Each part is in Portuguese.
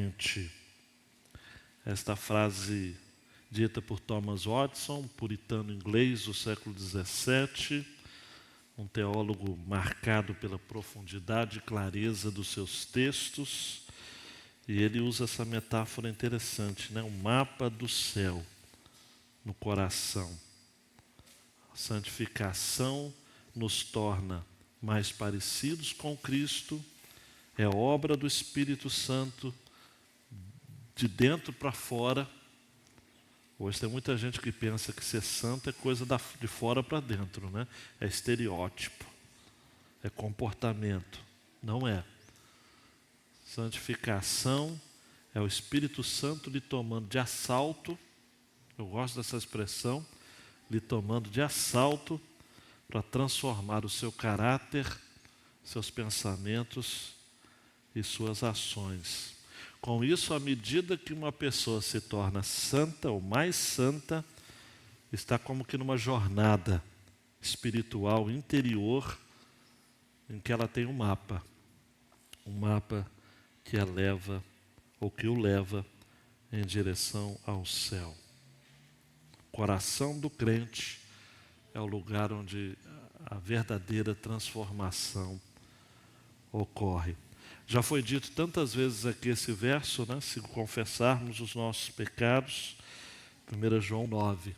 crente. Esta frase dita por Thomas Watson, puritano inglês do século XVII, um teólogo marcado pela profundidade e clareza dos seus textos, e ele usa essa metáfora interessante, né? Um mapa do céu no coração. A santificação nos torna mais parecidos com Cristo, é obra do Espírito Santo de dentro para fora. Hoje tem muita gente que pensa que ser santo é coisa de fora para dentro, né? É estereótipo, é comportamento. Não é. Santificação é o Espírito Santo lhe tomando de assalto, eu gosto dessa expressão, lhe tomando de assalto para transformar o seu caráter, seus pensamentos e suas ações. Com isso, à medida que uma pessoa se torna santa ou mais santa, está como que numa jornada espiritual interior em que ela tem um mapa que a leva ou que o leva em direção ao céu. O coração do crente é o lugar onde a verdadeira transformação ocorre. Já foi dito tantas vezes aqui esse verso, né? Se confessarmos os nossos pecados, 1 João 9,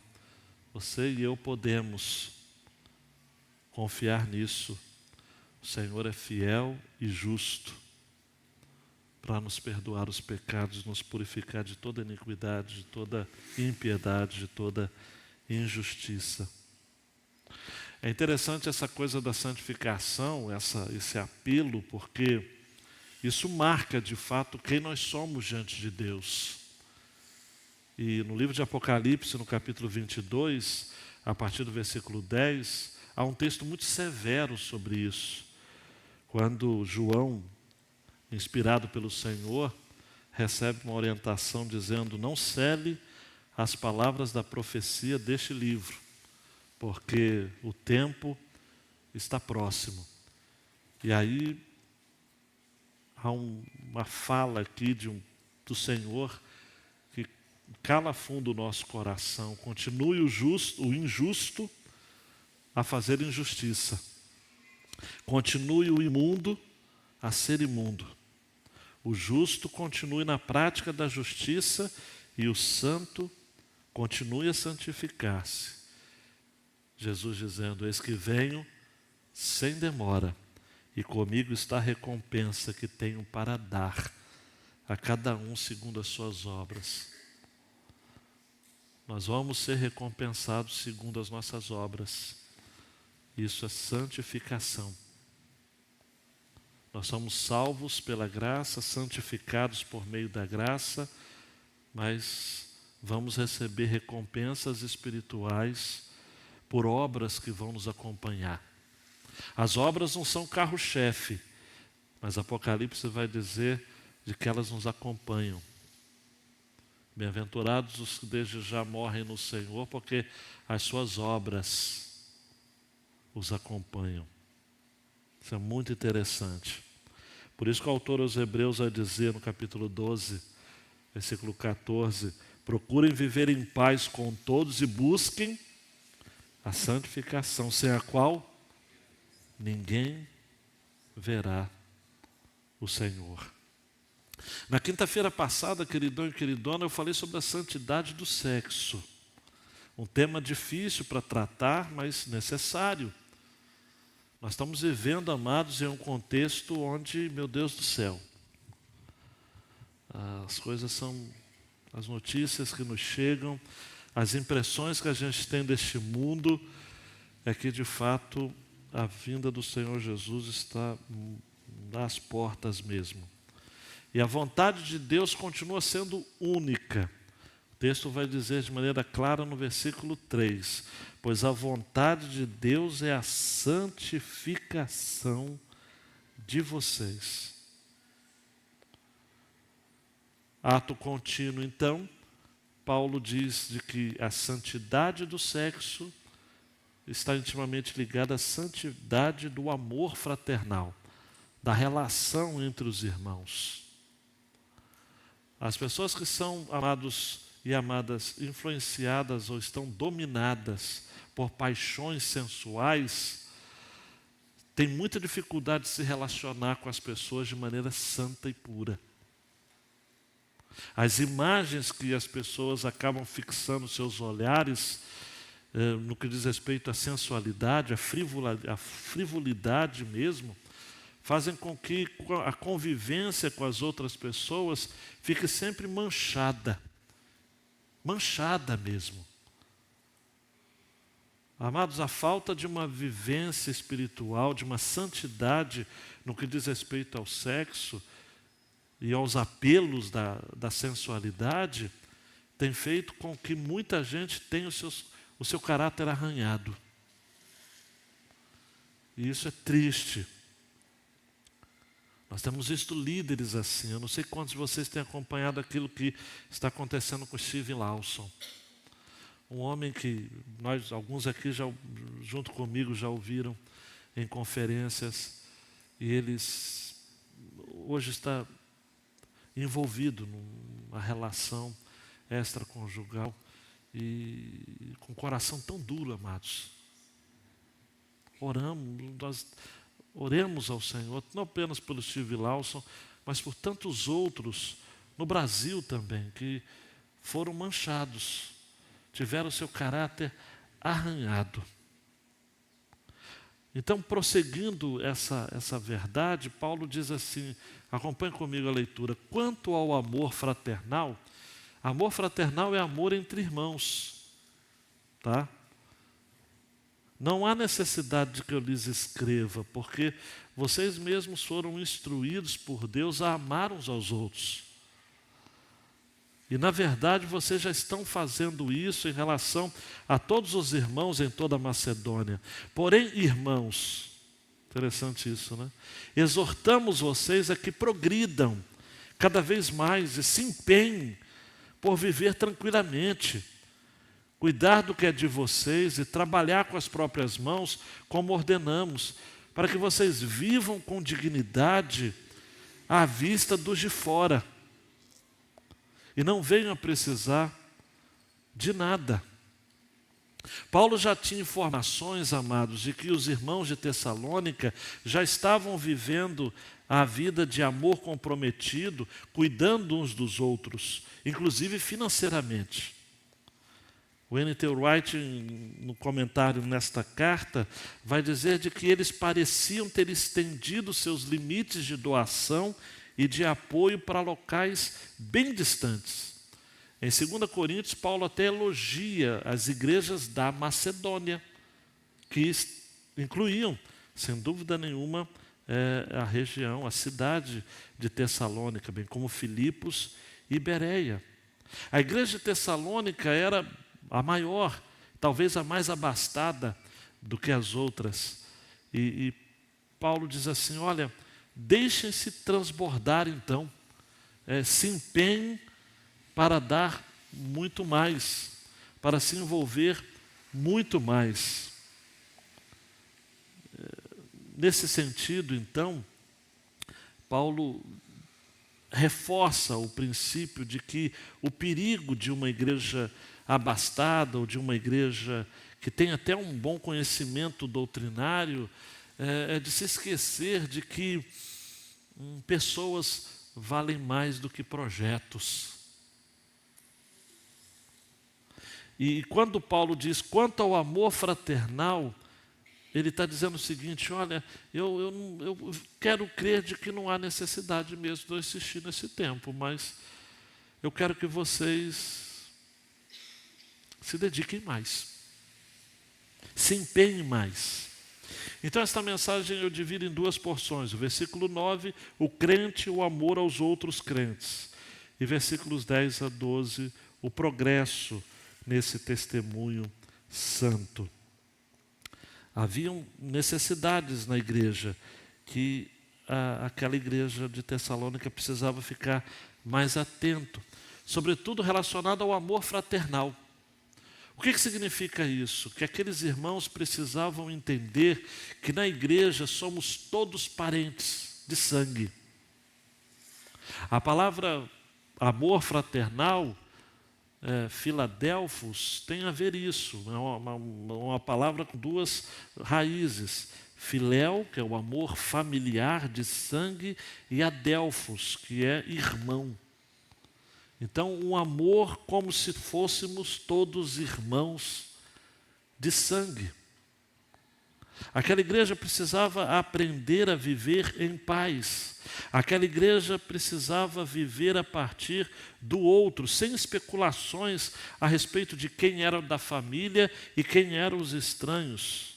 você e eu podemos confiar nisso. O Senhor é fiel e justo para nos perdoar os pecados, nos purificar de toda iniquidade, de toda impiedade, de toda injustiça. É interessante essa coisa da santificação, esse apelo, porque isso marca de fato quem nós somos diante de Deus. E no livro de Apocalipse, no capítulo 22, a partir do versículo 10, há um texto muito severo sobre isso. Quando João, inspirado pelo Senhor, recebe uma orientação dizendo: não cele as palavras da profecia deste livro, porque o tempo está próximo. E aí há uma fala aqui do Senhor que cala fundo o nosso coração. Continue o injusto a fazer injustiça. Continue o imundo a ser imundo. O justo continue na prática da justiça e o santo continue a santificar-se. Jesus dizendo: eis que venho sem demora, e comigo está a recompensa que tenho para dar a cada um segundo as suas obras. Nós vamos ser recompensados segundo as nossas obras. Isso é santificação. Nós somos salvos pela graça, santificados por meio da graça, mas vamos receber recompensas espirituais por obras que vão nos acompanhar. As obras não são carro-chefe, mas Apocalipse vai dizer de que elas nos acompanham. Bem-aventurados os que desde já morrem no Senhor, porque as suas obras os acompanham. Isso é muito interessante. Por isso que o autor aos Hebreus vai dizer no capítulo 12, versículo 14: procurem viver em paz com todos e busquem a santificação, sem a qual ninguém verá o Senhor. Na quinta-feira passada, queridão e queridona, eu falei sobre a santidade do sexo. Um tema difícil para tratar, mas necessário. Nós estamos vivendo, amados, em um contexto onde, meu Deus do céu, as notícias que nos chegam, as impressões que a gente tem deste mundo, é que de fato a vinda do Senhor Jesus está nas portas mesmo. E a vontade de Deus continua sendo única. O texto vai dizer de maneira clara no versículo 3: pois a vontade de Deus é a santificação de vocês. Ato contínuo, então, Paulo diz de que a santidade do sexo está intimamente ligada à santidade do amor fraternal, da relação entre os irmãos. As pessoas que são amados e amadas, influenciadas ou estão dominadas por paixões sensuais, têm muita dificuldade de se relacionar com as pessoas de maneira santa e pura. As imagens que as pessoas acabam fixando seus olhares, no que diz respeito à sensualidade, à frivolidade mesmo, fazem com que a convivência com as outras pessoas fique sempre manchada. Manchada mesmo. Amados, a falta de uma vivência espiritual, de uma santidade no que diz respeito ao sexo e aos apelos da sensualidade, tem feito com que muita gente tenha o seu caráter arranhado. E isso é triste. Nós temos visto líderes assim. Eu não sei quantos de vocês têm acompanhado aquilo que está acontecendo com Steve Lawson. Um homem que alguns aqui, junto comigo, já ouviram em conferências. E hoje está envolvido numa relação extraconjugal e com o coração tão duro, amados. Oremos ao Senhor, não apenas pelo Steve Lawson, mas por tantos outros no Brasil também, que foram manchados, tiveram seu caráter arranhado. Então, prosseguindo essa verdade, Paulo diz assim, acompanhe comigo a leitura: quanto ao amor fraternal é amor entre irmãos, tá? Não há necessidade de que eu lhes escreva, porque vocês mesmos foram instruídos por Deus a amar uns aos outros. E, na verdade, vocês já estão fazendo isso em relação a todos os irmãos em toda a Macedônia. Porém, irmãos, interessante isso, né? Exortamos vocês a que progridam cada vez mais e se empenhem por viver tranquilamente, cuidar do que é de vocês e trabalhar com as próprias mãos, como ordenamos, para que vocês vivam com dignidade à vista dos de fora e não venham a precisar de nada. Paulo já tinha informações, amados, de que os irmãos de Tessalônica já estavam vivendo a vida de amor comprometido, cuidando uns dos outros, inclusive financeiramente. O N.T. Wright, no comentário nesta carta, vai dizer de que eles pareciam ter estendido seus limites de doação e de apoio para locais bem distantes. Em 2 Coríntios, Paulo até elogia as igrejas da Macedônia, que incluíam, sem dúvida nenhuma, a região, a cidade de Tessalônica, bem como Filipos e Bereia. A igreja de Tessalônica era a maior, talvez a mais abastada do que as outras. E Paulo diz assim, olha, deixem-se transbordar então, se empenhem para dar muito mais, para se envolver muito mais. Nesse sentido, então, Paulo reforça o princípio de que o perigo de uma igreja abastada ou de uma igreja que tem até um bom conhecimento doutrinário é de se esquecer de que pessoas valem mais do que projetos. E quando Paulo diz quanto ao amor fraternal, ele está dizendo o seguinte, olha, eu quero crer de que não há necessidade mesmo de eu insistir nesse tempo, mas eu quero que vocês se dediquem mais, se empenhem mais. Então esta mensagem eu divido em duas porções. O versículo 9, o crente, o amor aos outros crentes. E versículos 10 a 12, o progresso nesse testemunho santo. Haviam necessidades na igreja que aquela igreja de Tessalônica precisava ficar mais atento, sobretudo relacionado ao amor fraternal. O que significa isso? Que aqueles irmãos precisavam entender que na igreja somos todos parentes de sangue. A palavra amor fraternal, Filadelfos, tem a ver isso. É uma palavra com duas raízes. Filéu, que é o amor familiar de sangue, e adelfos, que é irmão. Então, um amor como se fôssemos todos irmãos de sangue. Aquela igreja precisava aprender a viver em paz. Aquela igreja precisava viver a partir do outro, sem especulações a respeito de quem era da família e quem eram os estranhos.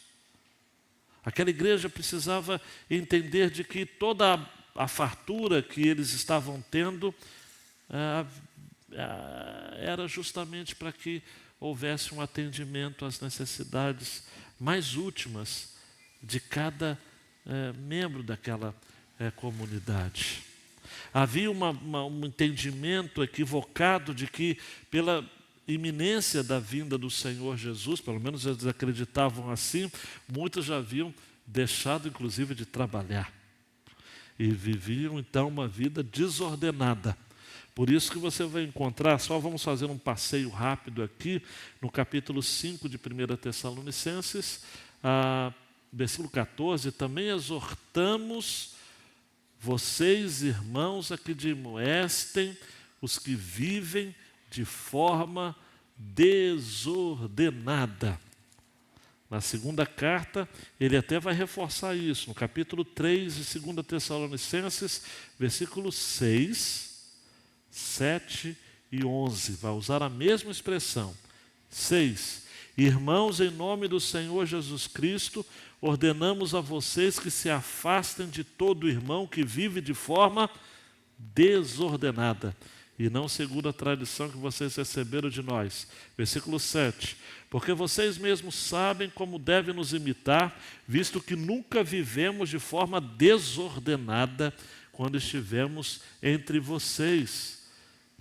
Aquela igreja precisava entender de que toda a fartura que eles estavam tendo era justamente para que houvesse um atendimento às necessidades mais últimas de cada membro daquela comunidade. Havia um entendimento equivocado de que, pela iminência da vinda do Senhor Jesus, pelo menos eles acreditavam assim, muitos já haviam deixado inclusive de trabalhar e viviam então uma vida desordenada. Por isso que você vai encontrar, só vamos fazer um passeio rápido aqui, no capítulo 5 de 1 Tessalonicenses, versículo 14, também exortamos vocês, irmãos, a que admoestem os que vivem de forma desordenada. Na segunda carta, ele até vai reforçar isso, no capítulo 3 de 2 Tessalonicenses, versículos 6, 7 e 11, vai usar a mesma expressão. 6. Irmãos, em nome do Senhor Jesus Cristo, ordenamos a vocês que se afastem de todo irmão que vive de forma desordenada, e não segundo a tradição que vocês receberam de nós. Versículo 7. Porque vocês mesmos sabem como devem nos imitar, visto que nunca vivemos de forma desordenada quando estivemos entre vocês.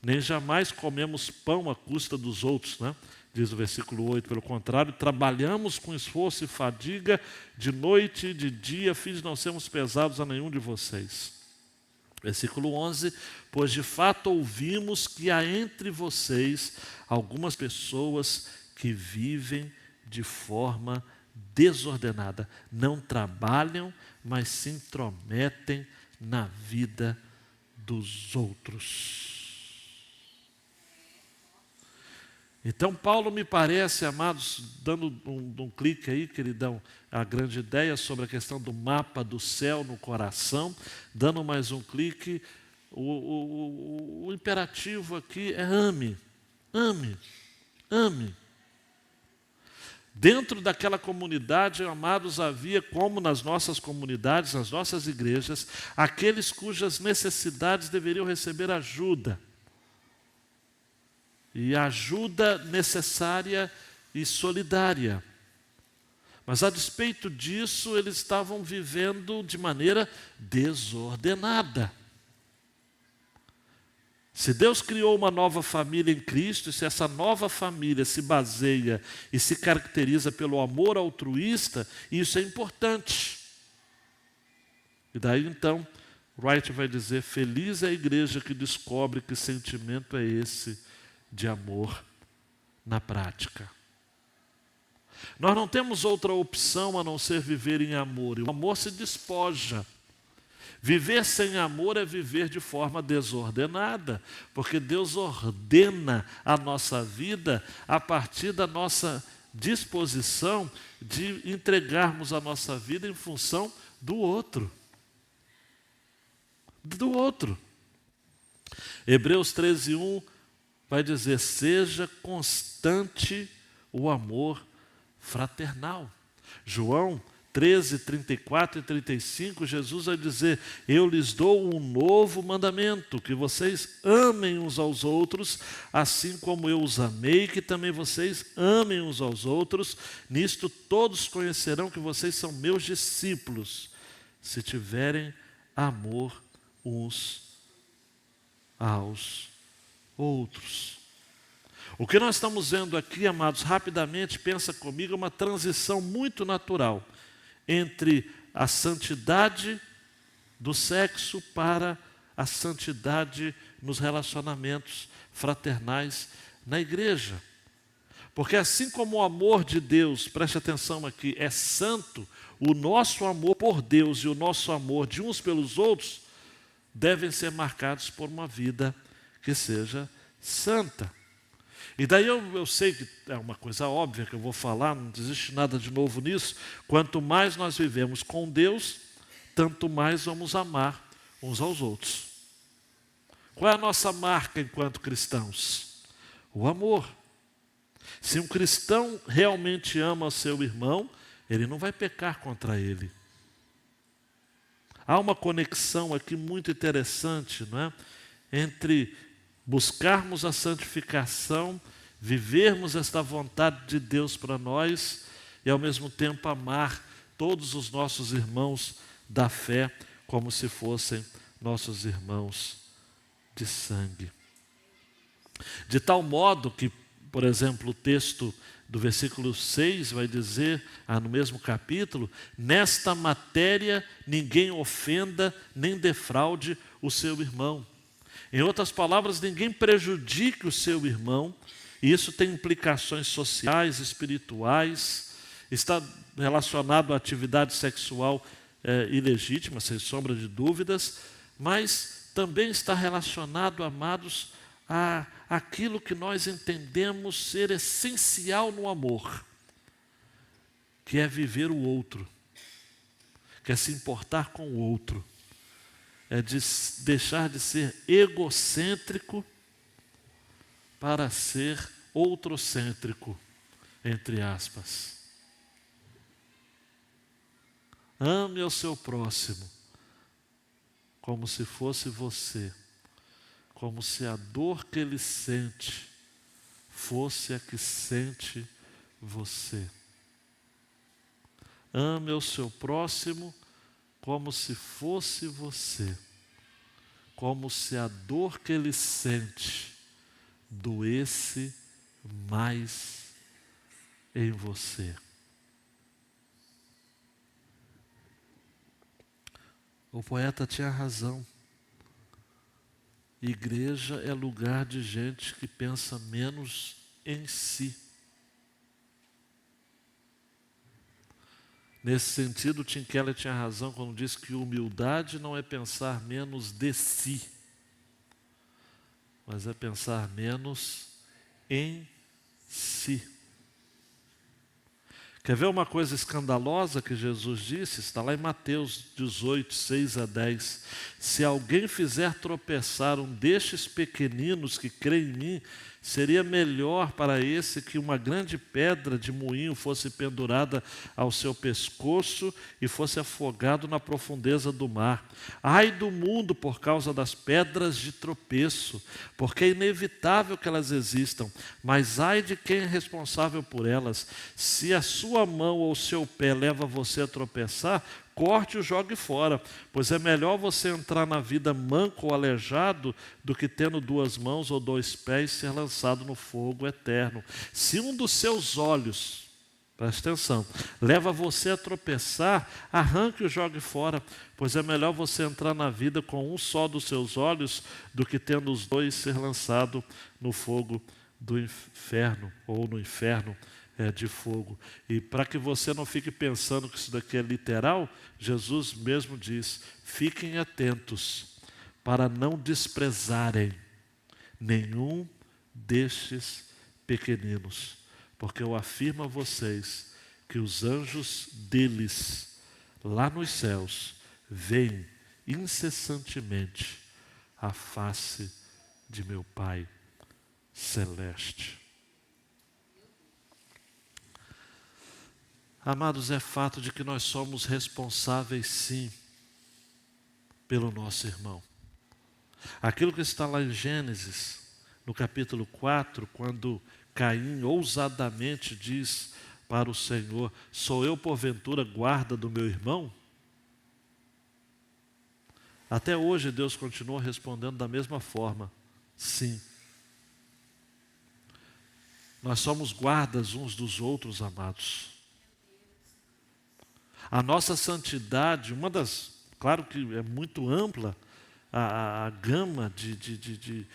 Nem jamais comemos pão à custa dos outros, né? Diz o versículo 8, pelo contrário, trabalhamos com esforço e fadiga de noite e de dia, a fim de não sermos pesados a nenhum de vocês. Versículo 11, pois de fato ouvimos que há entre vocês algumas pessoas que vivem de forma desordenada, não trabalham, mas se intrometem na vida dos outros. Então, Paulo me parece, amados, dando um clique aí, queridão, a grande ideia sobre a questão do mapa do céu no coração, dando mais um clique, o imperativo aqui é ame, ame, ame. Dentro daquela comunidade, amados, havia, como nas nossas comunidades, nas nossas igrejas, aqueles cujas necessidades deveriam receber ajuda. E ajuda necessária e solidária. Mas a despeito disso, eles estavam vivendo de maneira desordenada. Se Deus criou uma nova família em Cristo, e se essa nova família se baseia e se caracteriza pelo amor altruísta, isso é importante. E daí então, Wright vai dizer, feliz é a igreja que descobre que sentimento é esse de amor na prática. Nós não temos outra opção a não ser viver em amor. E o amor se despoja. Viver sem amor é viver de forma desordenada, porque Deus ordena a nossa vida a partir da nossa disposição de entregarmos a nossa vida em função do outro. Do outro. Hebreus 13:1 vai dizer, seja constante o amor fraternal. João 13, 34 e 35, Jesus vai dizer, eu lhes dou um novo mandamento, que vocês amem uns aos outros, assim como eu os amei, que também vocês amem uns aos outros. Nisto todos conhecerão que vocês são meus discípulos, se tiverem amor uns aos outros. O que nós estamos vendo aqui, amados, rapidamente, pensa comigo, é uma transição muito natural entre a santidade do sexo para a santidade nos relacionamentos fraternais na igreja. Porque assim como o amor de Deus, preste atenção aqui, é santo, o nosso amor por Deus e o nosso amor de uns pelos outros devem ser marcados por uma vida que seja santa. E daí eu sei que é uma coisa óbvia que eu vou falar, não existe nada de novo nisso. Quanto mais nós vivemos com Deus, tanto mais vamos amar uns aos outros. Qual é a nossa marca enquanto cristãos? O amor. Se um cristão realmente ama o seu irmão, ele não vai pecar contra ele. Há uma conexão aqui muito interessante, não é? Entre buscarmos a santificação, vivermos esta vontade de Deus para nós e ao mesmo tempo amar todos os nossos irmãos da fé como se fossem nossos irmãos de sangue. De tal modo que, por exemplo, o texto do versículo 6 vai dizer, no mesmo capítulo, nesta matéria ninguém ofenda nem defraude o seu irmão. Em outras palavras, ninguém prejudique o seu irmão, e isso tem implicações sociais, espirituais, está relacionado à atividade sexual ilegítima, sem sombra de dúvidas, mas também está relacionado, amados, aquilo que nós entendemos ser essencial no amor, que é viver o outro, que é se importar com o outro, é de deixar de ser egocêntrico para ser outrocêntrico, entre aspas. Ame ao seu próximo como se fosse você, como se a dor que ele sente fosse a que sente você. Ame ao seu próximo como se fosse você, como se a dor que ele sente doesse mais em você. O poeta tinha razão. Igreja é lugar de gente que pensa menos em si. Nesse sentido, Tim Keller tinha razão quando disse que humildade não é pensar menos de si, mas é pensar menos em si. Quer ver uma coisa escandalosa que Jesus disse? Está lá em Mateus 18, 6 a 10. Se alguém fizer tropeçar um destes pequeninos que crê em mim, seria melhor para esse que uma grande pedra de moinho fosse pendurada ao seu pescoço e fosse afogado na profundeza do mar. Ai do mundo por causa das pedras de tropeço, porque é inevitável que elas existam, mas ai de quem é responsável por elas. Se a sua mão ou o seu pé leva você a tropeçar, corte e o jogue fora, pois é melhor você entrar na vida manco ou aleijado do que tendo 2 mãos ou 2 pés ser lançado no fogo eterno. Se um dos seus olhos, preste atenção, leva você a tropeçar, arranque e o jogue fora, pois é melhor você entrar na vida com um só dos seus olhos do que tendo os 2 ser lançado no fogo do inferno ou no inferno de fogo. E para que você não fique pensando que isso daqui é literal, Jesus mesmo diz: fiquem atentos para não desprezarem nenhum destes pequeninos, porque eu afirmo a vocês que os anjos deles lá nos céus veem incessantemente a face de meu Pai celeste. Amados, é fato de que nós somos responsáveis, sim, pelo nosso irmão. Aquilo que está lá em Gênesis, no capítulo 4, quando Caim ousadamente diz para o Senhor: sou eu porventura guarda do meu irmão? Até hoje Deus continua respondendo da mesma forma: sim. Nós somos guardas uns dos outros, amados. A nossa santidade, claro que é muito ampla, a gama de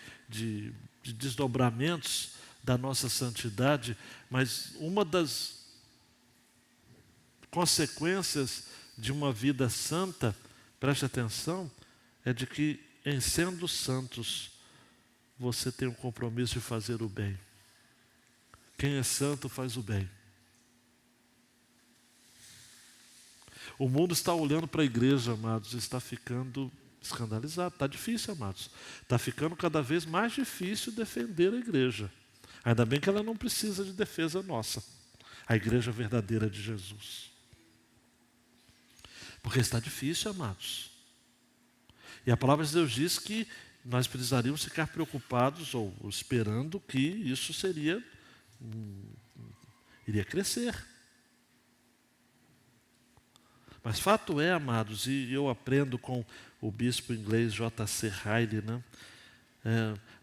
desdobramentos da nossa santidade, mas uma das consequências de uma vida santa, preste atenção, é de que, em sendo santos, você tem um compromisso de fazer o bem. Quem é santo faz o bem. O mundo está olhando para a igreja, amados, e está ficando escandalizado. Está difícil, amados. Está ficando cada vez mais difícil defender a igreja. Ainda bem que ela não precisa de defesa nossa. A igreja verdadeira de Jesus. Porque está difícil, amados. E a palavra de Deus diz que nós precisaríamos ficar preocupados ou esperando que isso iria crescer. Mas fato é, amados, e eu aprendo com o bispo inglês J.C. Ryle, né?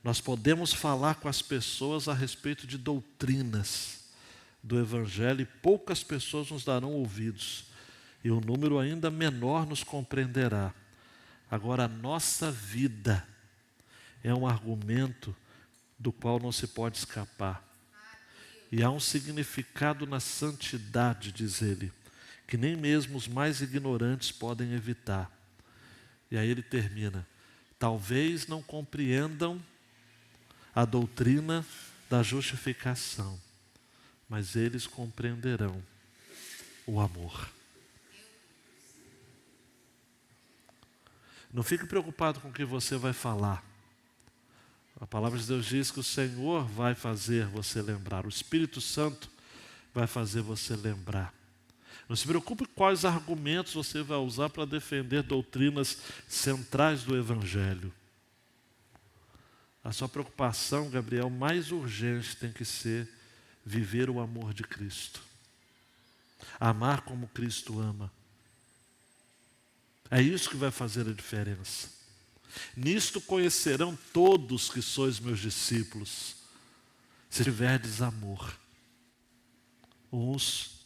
Nós podemos falar com as pessoas a respeito de doutrinas do Evangelho e poucas pessoas nos darão ouvidos. E um número ainda menor nos compreenderá. Agora, a nossa vida é um argumento do qual não se pode escapar. E há um significado na santidade, diz ele, que nem mesmo os mais ignorantes podem evitar. E aí ele termina: talvez não compreendam a doutrina da justificação, mas eles compreenderão o amor. Não fique preocupado com o que você vai falar. A palavra de Deus diz que o Senhor vai fazer você lembrar. O Espírito Santo vai fazer você lembrar. Não se preocupe quais argumentos você vai usar para defender doutrinas centrais do Evangelho. A sua preocupação, Gabriel, mais urgente tem que ser viver o amor de Cristo. Amar como Cristo ama. É isso que vai fazer a diferença. Nisto conhecerão todos que sois meus discípulos, se tiverdes amor uns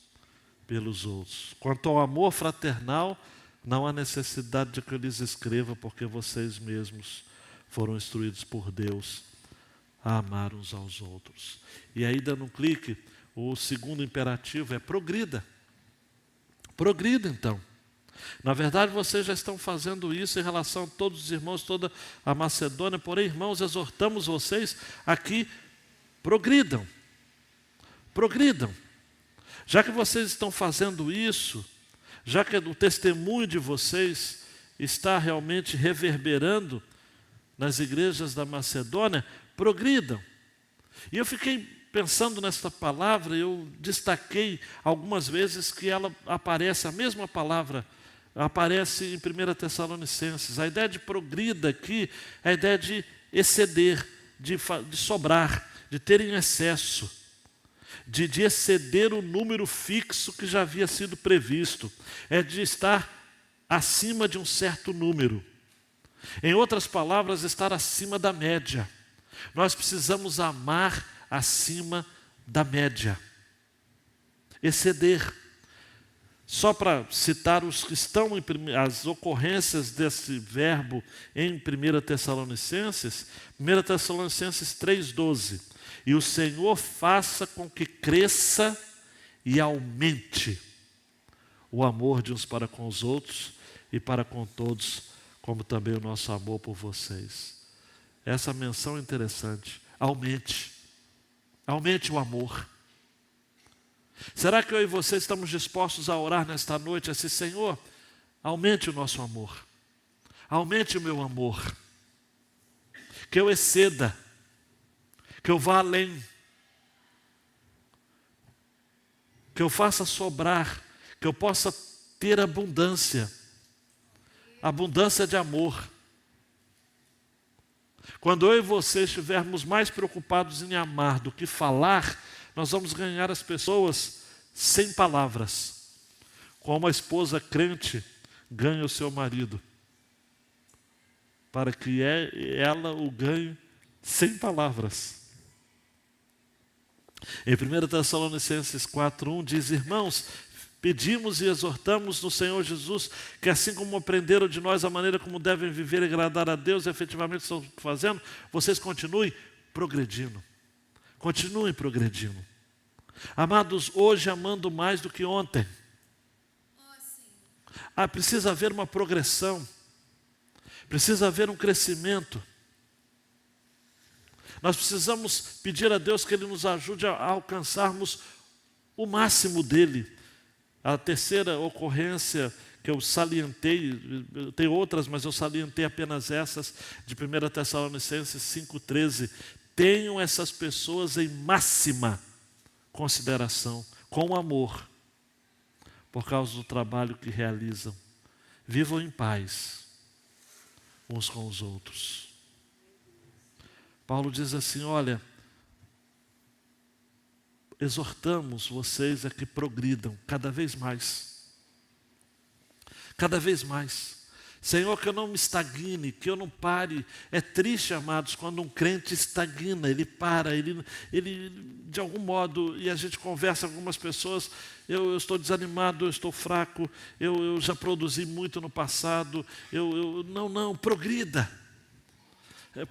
pelos outros. Quanto ao amor fraternal, não há necessidade de que eu lhes escreva, porque vocês mesmos foram instruídos por Deus a amar uns aos outros. E aí, dando um clique, o segundo imperativo é progrida. Progrida, então. Na verdade, vocês já estão fazendo isso em relação a todos os irmãos, toda a Macedônia. Porém, irmãos, exortamos vocês a que progridam. Progridam. Já que vocês estão fazendo isso, já que o testemunho de vocês está realmente reverberando nas igrejas da Macedônia, progridam. E eu fiquei pensando nesta palavra, eu destaquei algumas vezes que ela aparece, a mesma palavra aparece em 1 Tessalonicenses. A ideia de progrida aqui é a ideia de exceder, de sobrar, de ter em excesso, de exceder o número fixo que já havia sido previsto. É de estar acima de um certo número. Em outras palavras, estar acima da média. Nós precisamos amar acima da média. Exceder. Só para citar os que estão as ocorrências desse verbo em 1 Tessalonicenses, 1 Tessalonicenses 3,12. E o Senhor faça com que cresça e aumente o amor de uns para com os outros e para com todos, como também o nosso amor por vocês. Essa menção é interessante. Aumente. Aumente o amor. Será que eu e você estamos dispostos a orar nesta noite assim: Senhor, aumente o nosso amor. Aumente o meu amor. Que eu exceda. Que eu vá além. Que eu faça sobrar. Que eu possa ter abundância. Abundância de amor. Quando eu e você estivermos mais preocupados em amar do que falar, nós vamos ganhar as pessoas sem palavras. Como a esposa crente ganha o seu marido. Para que ela o ganhe sem palavras. Em 1 Tessalonicenses 4,1 diz: irmãos, Pedimos e exortamos no Senhor Jesus que assim como aprenderam de nós a maneira como devem viver e agradar a Deus, e efetivamente estão fazendo, vocês continuem progredindo. Continuem progredindo. Amados, hoje amando mais do que ontem. Precisa haver uma progressão. Precisa haver um crescimento. Nós precisamos pedir a Deus que Ele nos ajude a alcançarmos o máximo dEle. A terceira ocorrência que eu salientei, tem outras, mas eu salientei apenas essas, de 1 Tessalonicenses 5,13. Tenham essas pessoas em máxima consideração, com amor, por causa do trabalho que realizam. Vivam em paz uns com os outros. Paulo diz assim, olha, exortamos vocês a que progridam cada vez mais. Cada vez mais. Senhor, que eu não me estagne, que eu não pare. É triste, amados, quando um crente estagna, ele para, ele de algum modo, e a gente conversa com algumas pessoas, eu estou desanimado, eu estou fraco, eu já produzi muito no passado, não, progrida.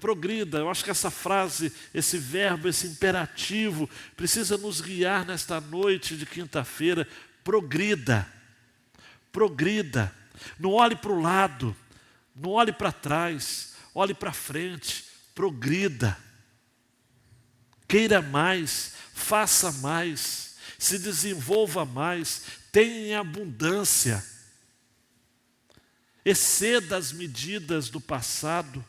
Progrida. Eu acho que essa frase, esse verbo, esse imperativo precisa nos guiar nesta noite de quinta-feira. Progrida, progrida. Não olhe para o lado, não olhe para trás, olhe para frente, progrida. Queira mais, faça mais, se desenvolva mais, tenha em abundância. Exceda as medidas do passado.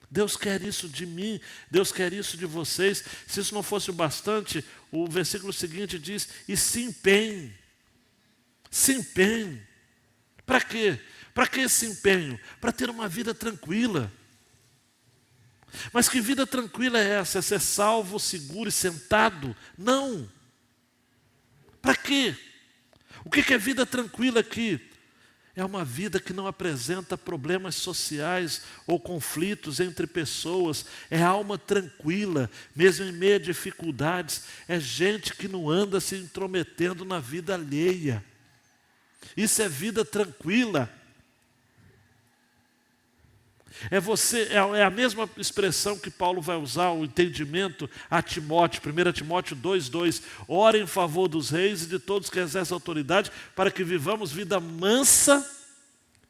Deus quer isso de mim, Deus quer isso de vocês. Se isso não fosse o bastante, o versículo seguinte diz, e se empenhe. Se empenhe. Para quê? Para que esse empenho? Para ter uma vida tranquila. Mas que vida tranquila é essa? É ser salvo, seguro e sentado? Não. Para quê? O que é vida tranquila aqui? É uma vida que não apresenta problemas sociais ou conflitos entre pessoas. É alma tranquila, mesmo em meio a dificuldades. É gente que não anda se intrometendo na vida alheia. Isso é vida tranquila. É a mesma expressão que Paulo vai usar, o entendimento a Timóteo, 1 Timóteo 2,2. Ore em favor dos reis e de todos que exercem autoridade, para que vivamos vida mansa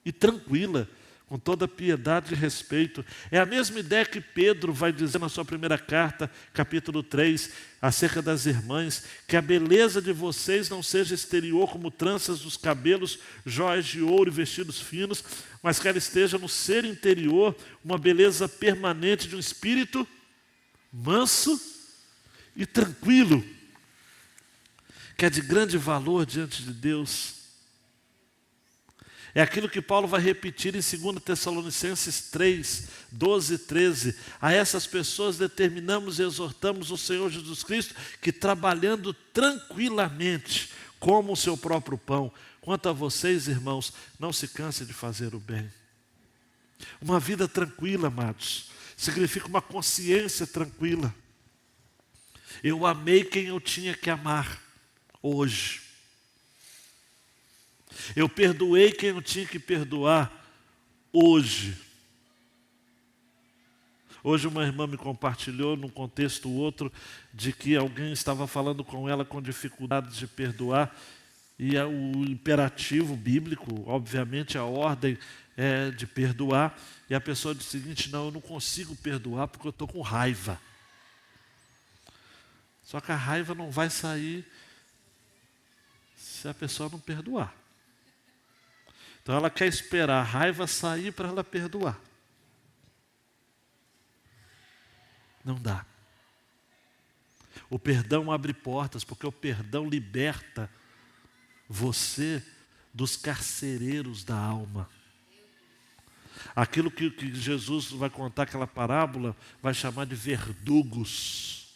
e tranquila, com toda piedade e respeito. É a mesma ideia que Pedro vai dizer na sua primeira carta, capítulo 3, acerca das irmãs, que a beleza de vocês não seja exterior como tranças dos cabelos, joias de ouro e vestidos finos, mas que ela esteja no ser interior, uma beleza permanente de um espírito manso e tranquilo, que é de grande valor diante de Deus. É aquilo que Paulo vai repetir em 2 Tessalonicenses 3, 12 e 13. A essas pessoas determinamos e exortamos o Senhor Jesus Cristo que trabalhando tranquilamente, comam o seu próprio pão. Quanto a vocês, irmãos, não se cansem de fazer o bem. Uma vida tranquila, amados, significa uma consciência tranquila. Eu amei quem eu tinha que amar hoje. Eu perdoei quem eu tinha que perdoar hoje. Hoje uma irmã me compartilhou, num contexto outro, de que alguém estava falando com ela com dificuldade de perdoar, e o imperativo bíblico, obviamente a ordem é de perdoar, e a pessoa disse o seguinte, não, eu não consigo perdoar porque eu estou com raiva. Só que a raiva não vai sair se a pessoa não perdoar. Então ela quer esperar a raiva sair para ela perdoar. Não dá. O perdão abre portas, porque o perdão liberta você dos carcereiros da alma. Aquilo que Jesus vai contar, aquela parábola, vai chamar de verdugos.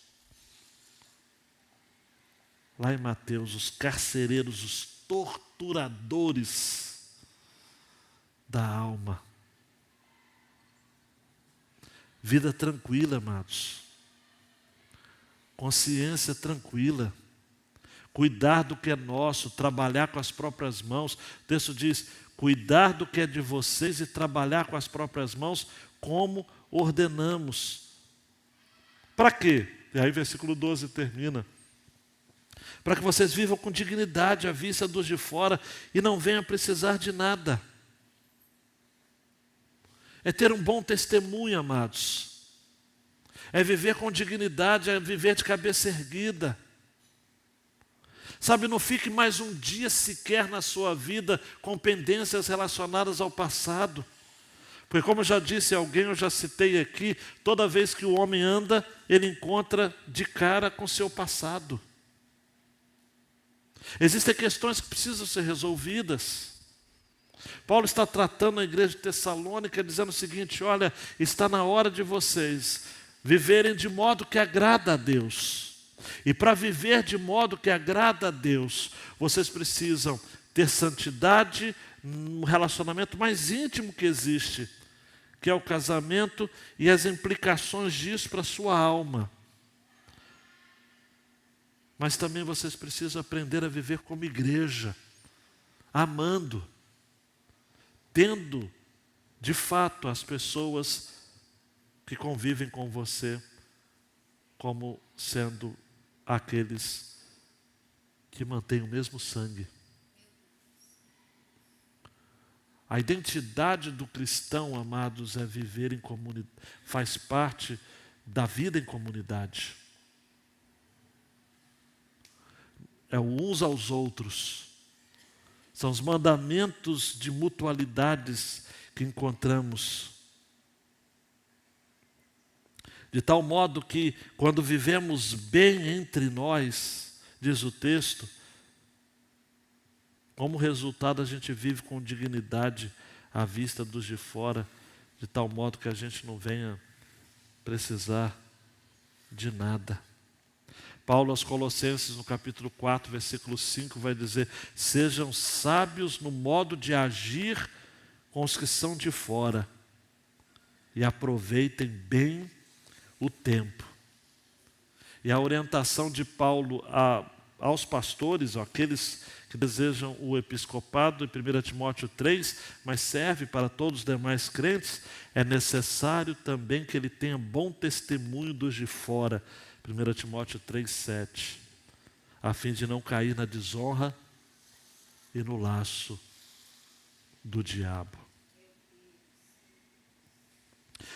Lá em Mateus, os carcereiros, os torturadores da alma. Vida tranquila, amados. Consciência tranquila. cuidar do que é nosso, trabalhar com as próprias mãos. O texto diz, cuidar do que é de vocês e trabalhar com as próprias mãos, como ordenamos. Para quê? E aí versículo 12 termina. Para que vocês vivam com dignidade à vista dos de fora e não venham precisar de nada. É ter um bom testemunho, amados. É viver com dignidade, é viver de cabeça erguida. Sabe, não fique mais um dia sequer na sua vida com pendências relacionadas ao passado. Porque como eu já disse a alguém, eu já citei aqui, toda vez que o homem anda, ele encontra de cara com seu passado. Existem questões que precisam ser resolvidas. Paulo está tratando a igreja de Tessalônica, dizendo o seguinte, olha, está na hora de vocês viverem de modo que agrada a Deus. E para viver de modo que agrada a Deus, vocês precisam ter santidade no relacionamento mais íntimo que existe, que é o casamento e as implicações disso para a sua alma. Mas também vocês precisam aprender a viver como igreja, amando, tendo de fato as pessoas que convivem com você como sendo aqueles que mantêm o mesmo sangue. A identidade do cristão, amados, é viver em comunidade, faz parte da vida em comunidade. É o uns aos outros. São os mandamentos de mutualidades que encontramos. De tal modo que, quando vivemos bem entre nós, diz o texto, como resultado a gente vive com dignidade à vista dos de fora, de tal modo que a gente não venha precisar de nada. Paulo aos Colossenses, no capítulo 4, versículo 5, vai dizer, sejam sábios no modo de agir com os que são de fora e aproveitem bem o tempo. E a orientação de Paulo aos pastores, aqueles que desejam o episcopado, em 1 Timóteo 3, mas serve para todos os demais crentes, é necessário também que ele tenha bom testemunho dos de fora, 1 Timóteo 3, 7, a fim de não cair na desonra e no laço do diabo.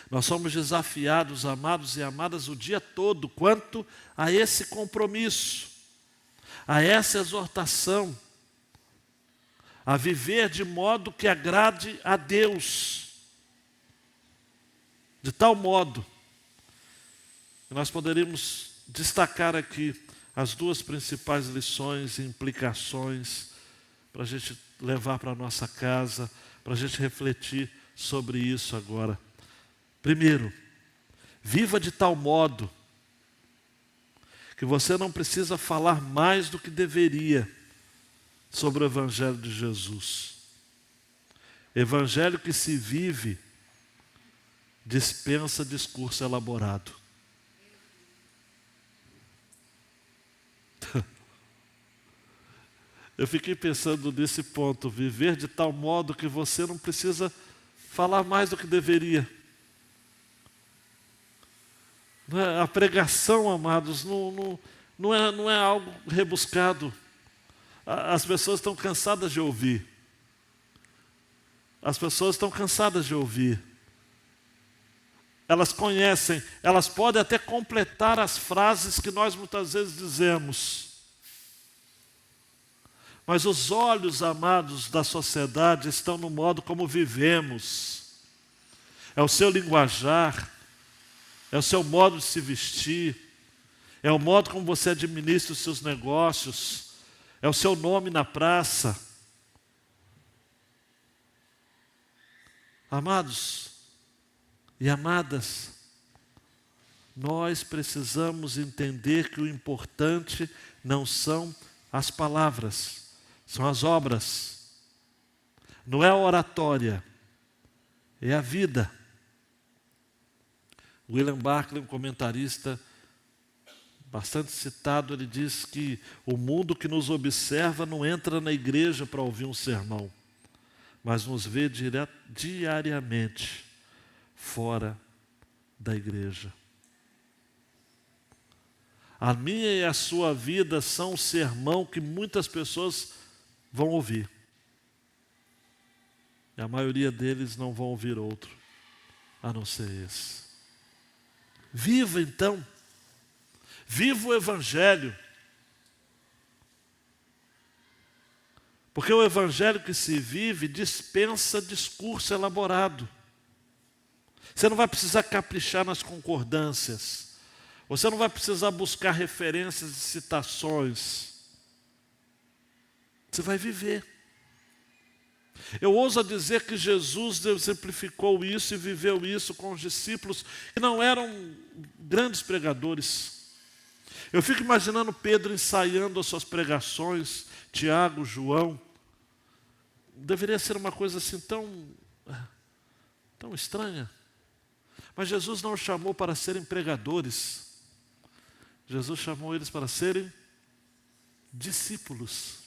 Nós somos desafiados, amados e amadas, o dia todo quanto a esse compromisso, a essa exortação, a viver de modo que agrade a Deus, de tal modo que nós poderíamos destacar aqui as duas principais lições e implicações para a gente levar para a nossa casa, para a gente refletir sobre isso agora. Primeiro, viva de tal modo que você não precisa falar mais do que deveria sobre o Evangelho de Jesus. Evangelho que se vive dispensa discurso elaborado. Eu fiquei pensando nesse ponto, viver de tal modo que você não precisa falar mais do que deveria. A pregação, amados, não é algo rebuscado. As pessoas estão cansadas de ouvir. As pessoas estão cansadas de ouvir. Elas conhecem, elas podem até completar as frases que nós muitas vezes dizemos. Mas os olhos, amados, da sociedade estão no modo como vivemos. É o seu linguajar, é o seu modo de se vestir, é o modo como você administra os seus negócios, é o seu nome na praça. Amados e amadas, nós precisamos entender que o importante não são as palavras, são as obras. Não é a oratória, é a vida. William Barclay, um comentarista bastante citado, ele diz que o mundo que nos observa não entra na igreja para ouvir um sermão, mas nos vê diariamente fora da igreja. A minha e a sua vida são um sermão que muitas pessoas vão ouvir. E a maioria deles não vão ouvir outro, a não ser esse. Viva então. Viva o Evangelho. Porque o Evangelho que se vive dispensa discurso elaborado. Você não vai precisar caprichar nas concordâncias. Você não vai precisar buscar referências e citações. Você vai viver. Eu ouso dizer que Jesus exemplificou isso e viveu isso com os discípulos que não eram grandes pregadores. Eu fico imaginando Pedro ensaiando as suas pregações, Tiago, João. Deveria ser uma coisa assim tão estranha. Mas Jesus não os chamou para serem pregadores. Jesus chamou eles para serem discípulos.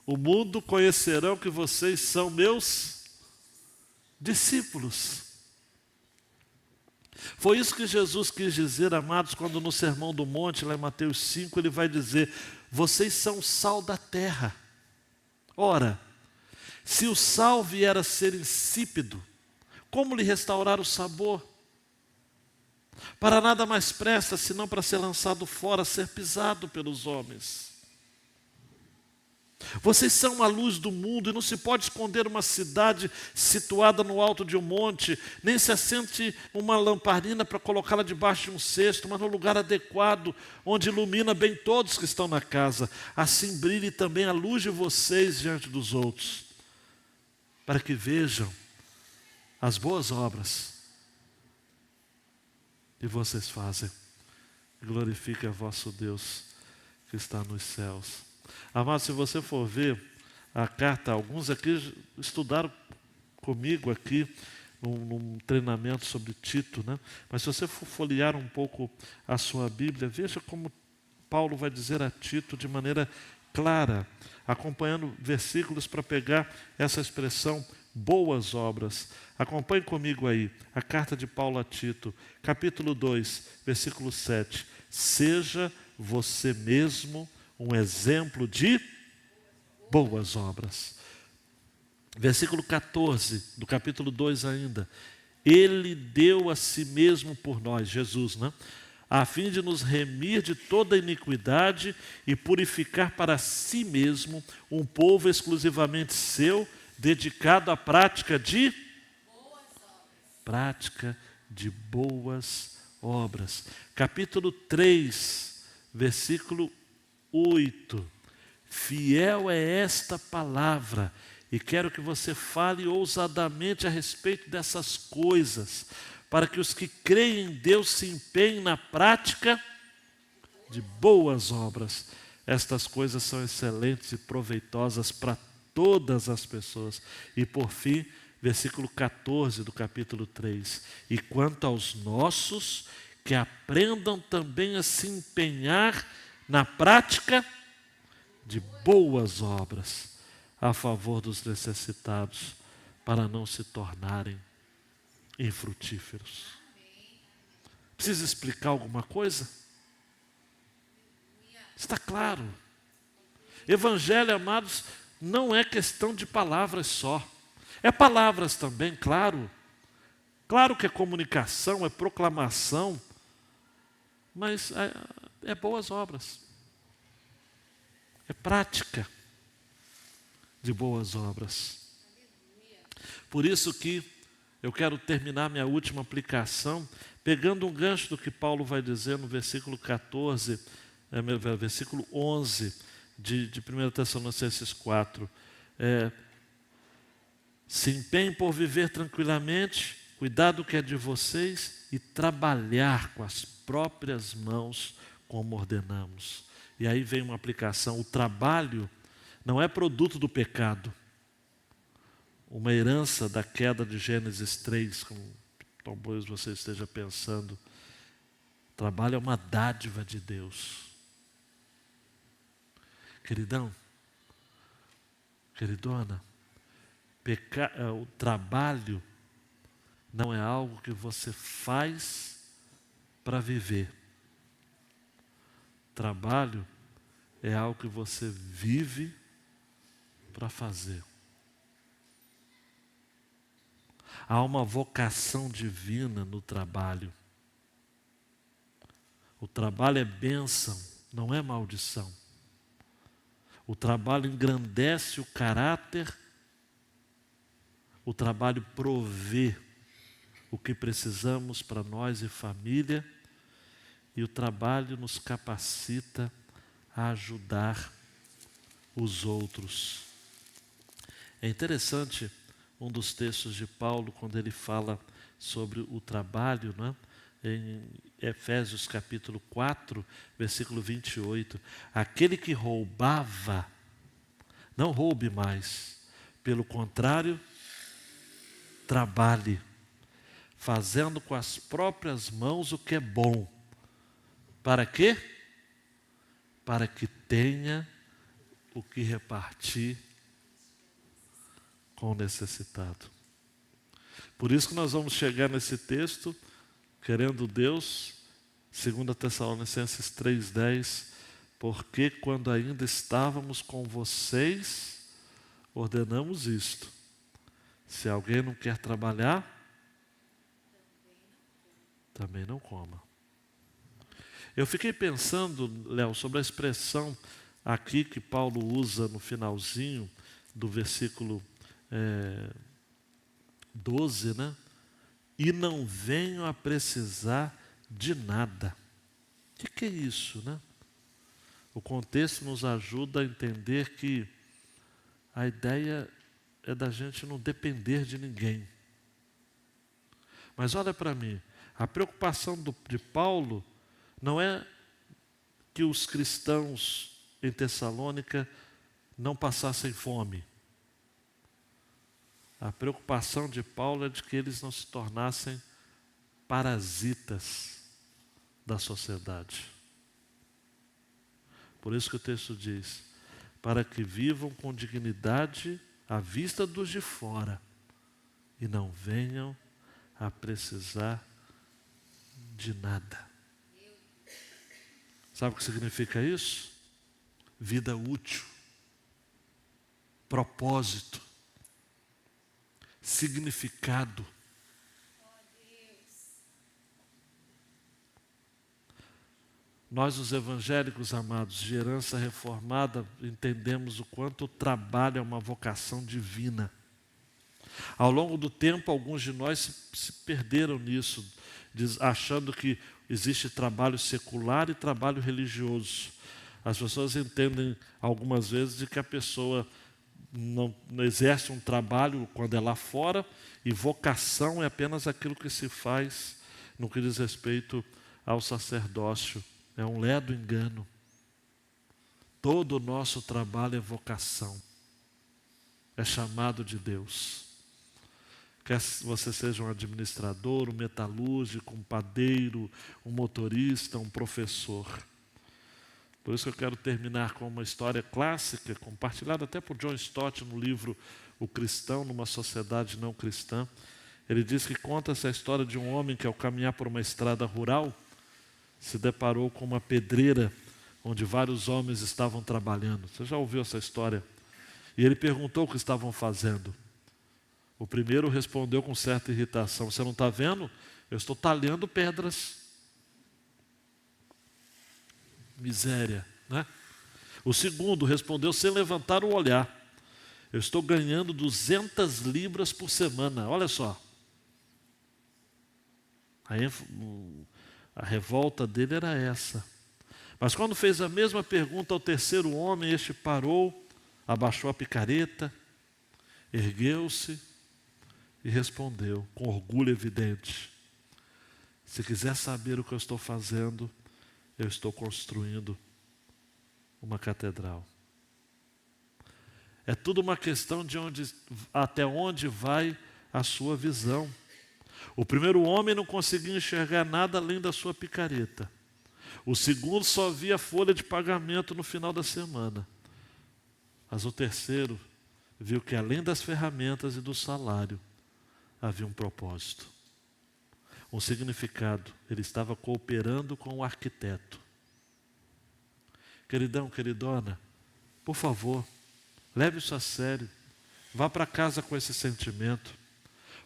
O mundo conhecerão que vocês são meus discípulos. Foi isso que Jesus quis dizer, amados, quando no Sermão do Monte, lá em Mateus 5, ele vai dizer: vocês são o sal da terra. Ora, se o sal vier a ser insípido, como lhe restaurar o sabor? Para nada mais presta, senão para ser lançado fora, ser pisado pelos homens. Vocês são a luz do mundo, e não se pode esconder uma cidade situada no alto de um monte, nem se acende uma lamparina para colocá-la debaixo de um cesto, mas no lugar adequado, onde ilumina bem todos que estão na casa. Assim brilhe também a luz de vocês diante dos outros, para que vejam as boas obras que vocês fazem. Glorifique a vosso Deus que está nos céus. Amado, se você for ver a carta, alguns aqui estudaram comigo aqui num treinamento sobre Tito, né? Mas se você for folhear um pouco a sua Bíblia, veja como Paulo vai dizer a Tito de maneira clara, acompanhando versículos para pegar essa expressão boas obras. Acompanhe comigo aí a carta de Paulo a Tito, capítulo 2, versículo 7. Seja você mesmo um exemplo de boas obras. Versículo 14, do capítulo 2 ainda. Ele deu a si mesmo por nós, Jesus, né? A fim de nos remir de toda iniquidade e purificar para si mesmo um povo exclusivamente seu, dedicado à prática de boas obras. Capítulo 3, versículo 8. Fiel é esta palavra, e quero que você fale ousadamente a respeito dessas coisas, para que os que creem em Deus se empenhem na prática de boas obras. Estas coisas são excelentes e proveitosas para todas as pessoas. E por fim, versículo 14 do capítulo 3. E quanto aos nossos, que aprendam também a se empenhar na prática de boas obras, a favor dos necessitados, para não se tornarem infrutíferos. Precisa explicar alguma coisa? Está claro. Evangelho, amados, não é questão de palavras só. É palavras também, claro. Claro que é comunicação, é proclamação, mas é boas obras. É prática de boas obras. Por isso que eu quero terminar minha última aplicação pegando um gancho do que Paulo vai dizer no versículo 14, versículo 11 de 1 Tessalonicenses 4. Se empenhem por viver tranquilamente, cuidar do que é de vocês e trabalhar com as próprias mãos como ordenamos. E aí vem uma aplicação. O trabalho não é produto do pecado, uma herança da queda de Gênesis 3, como talvez você esteja pensando. trabalho é uma dádiva de Deus. Queridão, queridona, o trabalho não é algo que você faz para viver. Trabalho é algo que você vive para fazer. Há uma vocação divina no trabalho. O trabalho é bênção, não é maldição. O trabalho engrandece o caráter. O trabalho provê o que precisamos para nós e família. E o trabalho nos capacita a ajudar os outros. É interessante um dos textos de Paulo, quando ele fala sobre o trabalho, né? Em Efésios capítulo 4, versículo 28. Aquele que roubava, não roube mais. Pelo contrário, trabalhe, fazendo com as próprias mãos o que é bom. Para quê? Para que tenha o que repartir com o necessitado. Por isso que nós vamos chegar nesse texto, querendo Deus, 2 Tessalonicenses 3,10, porque quando ainda estávamos com vocês, ordenamos isto. Se alguém não quer trabalhar, também não coma. Eu fiquei pensando, Léo, sobre a expressão aqui que Paulo usa no finalzinho do versículo 12, né? E não venham a precisar de nada. O que é isso, né? O contexto nos ajuda a entender que a ideia é da gente não depender de ninguém. Mas olha para mim, a preocupação de Paulo não é que os cristãos em Tessalônica não passassem fome. A preocupação de Paulo é de que eles não se tornassem parasitas da sociedade. Por isso que o texto diz, para que vivam com dignidade à vista dos de fora e não venham a precisar de nada. Sabe o que significa isso? Vida útil, propósito, significado. Nós, os evangélicos amados, de herança reformada, entendemos o quanto o trabalho é uma vocação divina. Ao longo do tempo, alguns de nós se perderam nisso, achando que existe trabalho secular e trabalho religioso. As pessoas entendem algumas vezes de que a pessoa não exerce um trabalho quando é lá fora, e vocação é apenas aquilo que se faz no que diz respeito ao sacerdócio. É um ledo engano. Todo o nosso trabalho é vocação. É chamado de Deus. Quer você seja um administrador, um metalúrgico, um padeiro, um motorista, um professor. Por isso que eu quero terminar com uma história clássica, compartilhada até por John Stott no livro O Cristão numa Sociedade Não Cristã. Ele diz que conta essa história de um homem que, ao caminhar por uma estrada rural, se deparou com uma pedreira onde vários homens estavam trabalhando. Você já ouviu essa história? E ele perguntou o que estavam fazendo. O primeiro respondeu com certa irritação: você não está vendo? Eu estou talhando pedras. Miséria, né? O segundo respondeu sem levantar o olhar: eu estou ganhando 200 libras por semana. Olha só. Aí a revolta dele era essa. Mas quando fez a mesma pergunta ao terceiro homem, este parou, abaixou a picareta, ergueu-se e respondeu com orgulho evidente: se quiser saber o que eu estou fazendo, eu estou construindo uma catedral. É tudo uma questão de até onde vai a sua visão. O primeiro homem não conseguia enxergar nada além da sua picareta. O segundo só via folha de pagamento no final da semana. Mas o terceiro viu que além das ferramentas e do salário, havia um propósito, um significado. Ele estava cooperando com o arquiteto. Queridão, queridona, por favor, leve isso a sério. Vá para casa com esse sentimento.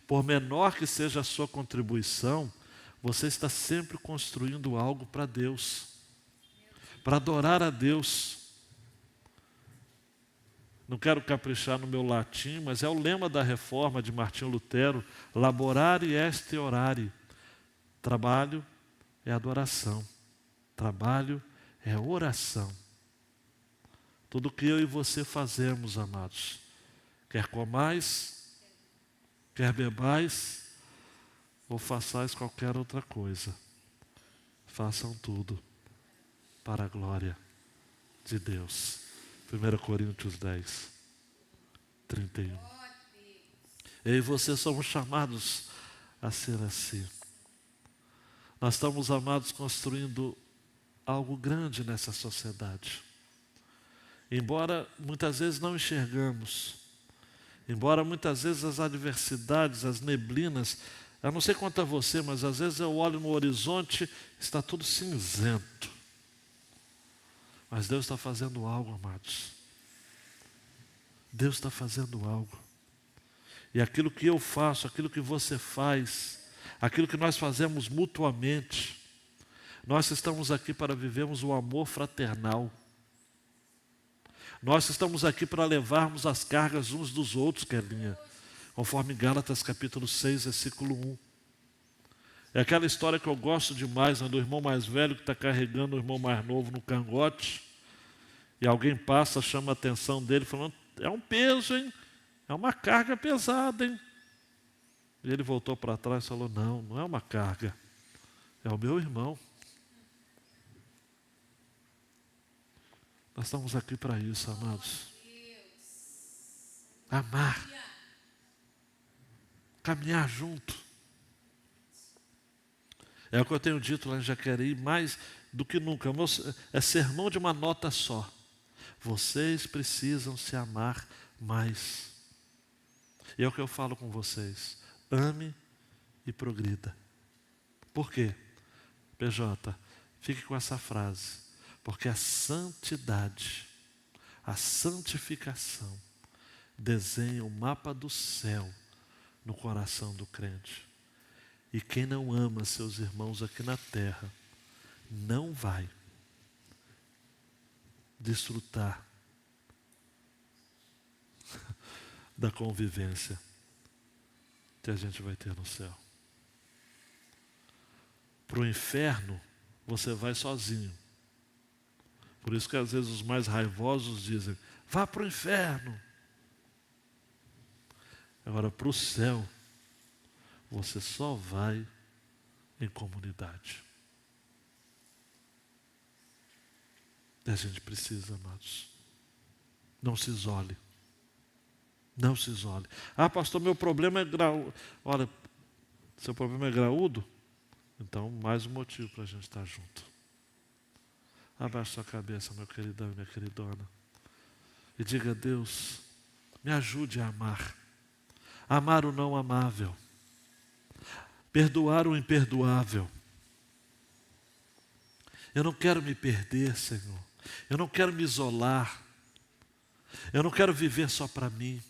Por menor que seja a sua contribuição, você está sempre construindo algo para Deus, para adorar a Deus. Não quero caprichar no meu latim, mas é o lema da reforma de Martinho Lutero: laborare est orare. Trabalho é adoração, trabalho é oração. Tudo que eu e você fazemos, amados, quer comais, quer bebais, ou façais qualquer outra coisa, façam tudo para a glória de Deus. 1 Coríntios 10, 31. Eu e você somos chamados a ser assim. Nós estamos, amados, construindo algo grande nessa sociedade. Embora muitas vezes não enxergamos, embora muitas vezes as adversidades, as neblinas, eu não sei quanto a você, mas às vezes eu olho no horizonte, está tudo cinzento. Mas Deus está fazendo algo, amados. Deus está fazendo algo. E aquilo que eu faço, aquilo que você faz, aquilo que nós fazemos mutuamente, nós estamos aqui para vivermos o amor fraternal. Nós estamos aqui para levarmos as cargas uns dos outros, Kelinha, conforme Gálatas capítulo 6, versículo 1. É aquela história que eu gosto demais, né, do irmão mais velho que está carregando o irmão mais novo no cangote, e alguém passa, chama a atenção dele, falando: é um peso, hein? É uma carga pesada, hein? E ele voltou para trás e falou: não, não é uma carga, é o meu irmão. Nós estamos aqui para isso, amados. Amar. Caminhar junto. É o que eu tenho dito lá em Jaqueí, mais do que nunca. É sermão de uma nota só. Vocês precisam se amar mais. E é o que eu falo com vocês. Ame e progrida. Por quê? PJ, fique com essa frase. Porque a santidade, a santificação, desenha o mapa do céu no coração do crente. E quem não ama seus irmãos aqui na terra, não vai desfrutar da convivência que a gente vai ter no céu. Para o inferno, você vai sozinho. Por isso que às vezes os mais raivosos dizem: vá para o inferno. Agora, para o céu, você só vai em comunidade. E a gente precisa, amados. Não se isole. Não se isole. Ah, pastor, meu problema é graúdo. Olha, seu problema é graúdo? Então, mais um motivo para a gente estar junto. Abaixe sua cabeça, meu queridão e minha queridona. E diga: a Deus, me ajude a amar. Amar o não amável. Perdoar o imperdoável. Eu não quero me perder, Senhor. Eu não quero me isolar. Eu não quero viver só para mim.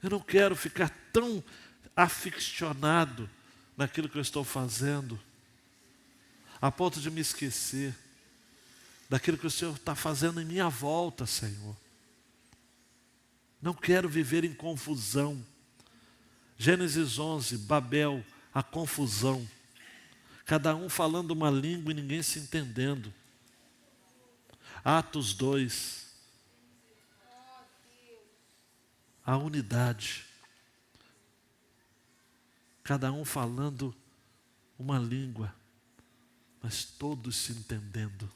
Eu não quero ficar tão aficionado naquilo que eu estou fazendo, a ponto de me esquecer daquilo que o Senhor está fazendo em minha volta, Senhor. Não quero viver em confusão. Gênesis 11, Babel, a confusão. Cada um falando uma língua e ninguém se entendendo. Atos 2, a unidade. Cada um falando uma língua, mas todos se entendendo.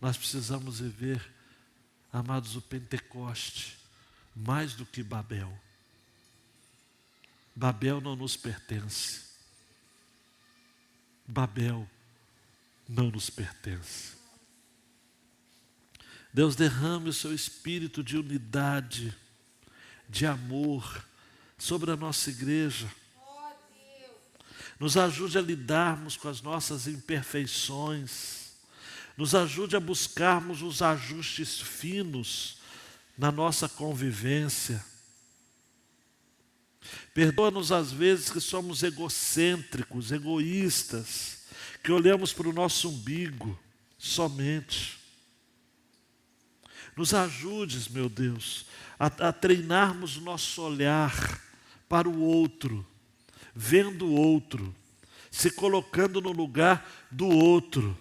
Nós precisamos viver, amados, o Pentecoste, mais do que Babel. Babel não nos pertence. Babel não nos pertence. Deus, derrame o seu espírito de unidade, de amor sobre a nossa igreja. Nos ajude a lidarmos com as nossas imperfeições. Nos ajude a buscarmos os ajustes finos na nossa convivência. Perdoa-nos às vezes que somos egocêntricos, egoístas, que olhamos para o nosso umbigo somente. Nos ajudes, meu Deus, a treinarmos o nosso olhar para o outro, vendo o outro, se colocando no lugar do outro.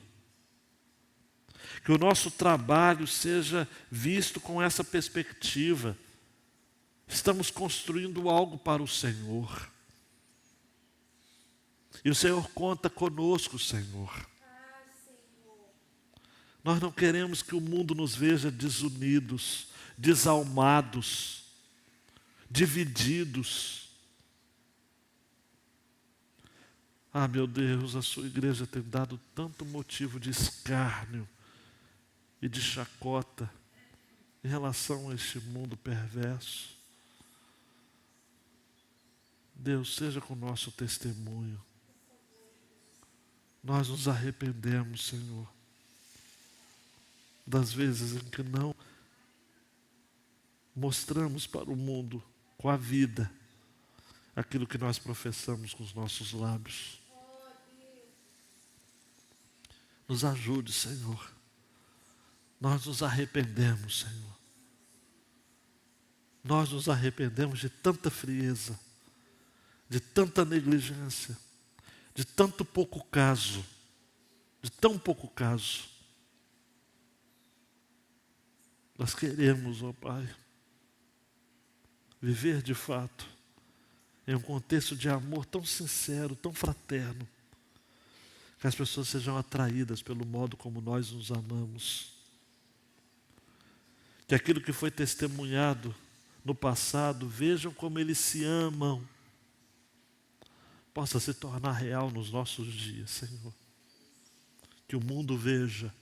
Que o nosso trabalho seja visto com essa perspectiva. Estamos construindo algo para o Senhor. E o Senhor conta conosco, Senhor. Nós não queremos que o mundo nos veja desunidos, desalmados, divididos. Ah, meu Deus, a sua igreja tem dado tanto motivo de escárnio e de chacota em relação a este mundo perverso. Deus, seja com o nosso testemunho. Nós nos arrependemos, Senhor, das vezes em que não mostramos para o mundo com a vida aquilo que nós professamos com os nossos lábios. Nos ajude, Senhor. Nós nos arrependemos, Senhor. Nós nos arrependemos de tanta frieza, de tanta negligência, de tanto pouco caso, de tão pouco caso. Nós queremos, ó Pai, viver de fato em um contexto de amor tão sincero, tão fraterno, que as pessoas sejam atraídas pelo modo como nós nos amamos. Que aquilo que foi testemunhado no passado, vejam como eles se amam, possa se tornar real nos nossos dias, Senhor. Que o mundo veja,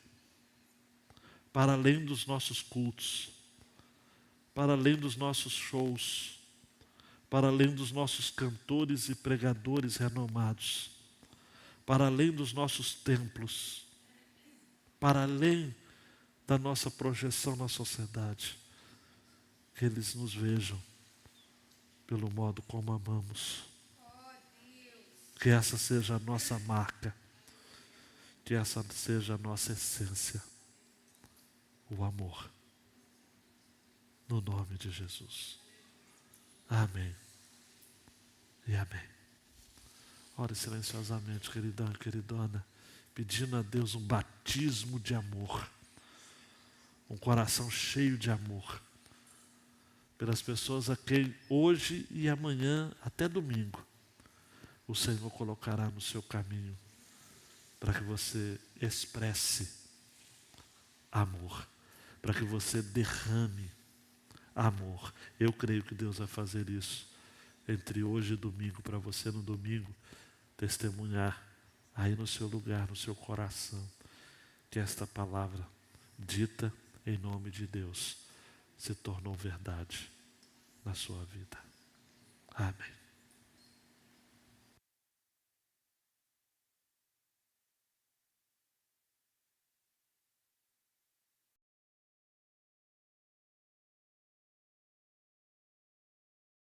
para além dos nossos cultos, para além dos nossos shows, para além dos nossos cantores e pregadores renomados, para além dos nossos templos, para além da nossa projeção na sociedade, que eles nos vejam pelo modo como amamos. Que essa seja a nossa marca, que essa seja a nossa essência, o amor. No nome de Jesus. Amém. E amém. Ore silenciosamente, queridão e queridona, pedindo a Deus um batismo de amor, um coração cheio de amor, pelas pessoas a quem hoje e amanhã, até domingo, o Senhor colocará no seu caminho, para que você expresse amor, para que você derrame amor. Eu creio que Deus vai fazer isso entre hoje e domingo, para você no domingo testemunhar aí no seu lugar, no seu coração, que esta palavra dita em nome de Deus se tornou verdade na sua vida. Amém.